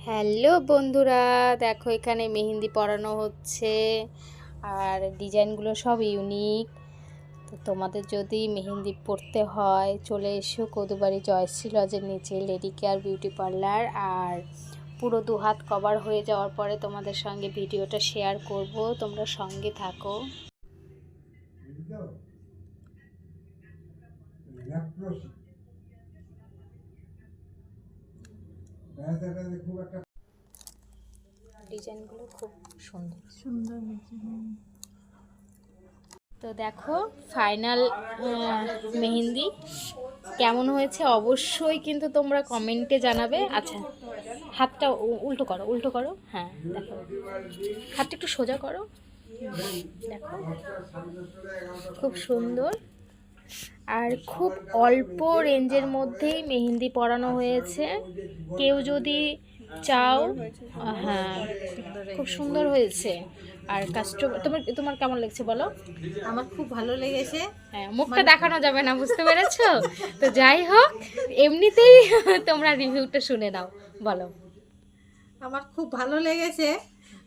Hello বন্ধুরা, দেখো এখানে মেহেন্দি পরানো হচ্ছে আর ডিজাইনগুলো সব ইউনিক। তো তোমাদের যদি মেহেন্দি পরতে হয় চলে এসো কদুবাড়ি জয়শ্রী লজের নিচে লেডি কেয়ার বিউটি পার্লার। আর পুরো 2 হাত কভার হয়ে যাওয়ার পরে তোমাদের সঙ্গে ভিডিওটা শেয়ার করব, তোমরা সঙ্গে থাকো। ডিজাইনগুলো খুব সুন্দর সুন্দর। তো দেখো ফাইনাল মেহেন্দি কেমন হয়েছে অবশ্যই কিন্তু তোমরা কমেন্টে জানাবে। আচ্ছা, হাতটা উল্টো করো, উল্টো করো। হ্যাঁ দেখো, হাতটা একটু সোজা করো। দেখো খুব সুন্দর আর খুব অল্প রেঞ্জের মধ্যেই মেহেন্দি পরানো হয়েছে। কেউ যদি চাও, হ্যাঁ খুব সুন্দর হয়েছে। আর কাস্টমার তোমার কেমন লাগছে বলো? আমার খুব ভালো লেগেছে। হ্যাঁ, মুখটা দেখানো যাবে না, বুঝতে পেরেছো? তো যাই হোক, এমনিতেই তোমরা রিভিউটা শুনে নাও, বলো। আমার খুব ভালো লেগেছে,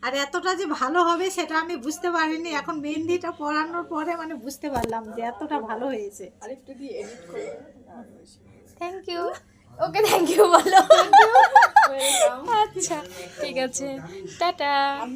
আর এতটা যে ভালো হবে সেটা আমি বুঝতে পারিনি। এখন মেহেন্দিটা পরানোর পরে মানে বুঝতে পারলাম যে এতটা ভালো হয়েছে। আরেকটু দিয়ে এডিট করে thank you. Okay thank you বলো। ওয়েলকাম। আচ্ছা ঠিক আছে, টাটা।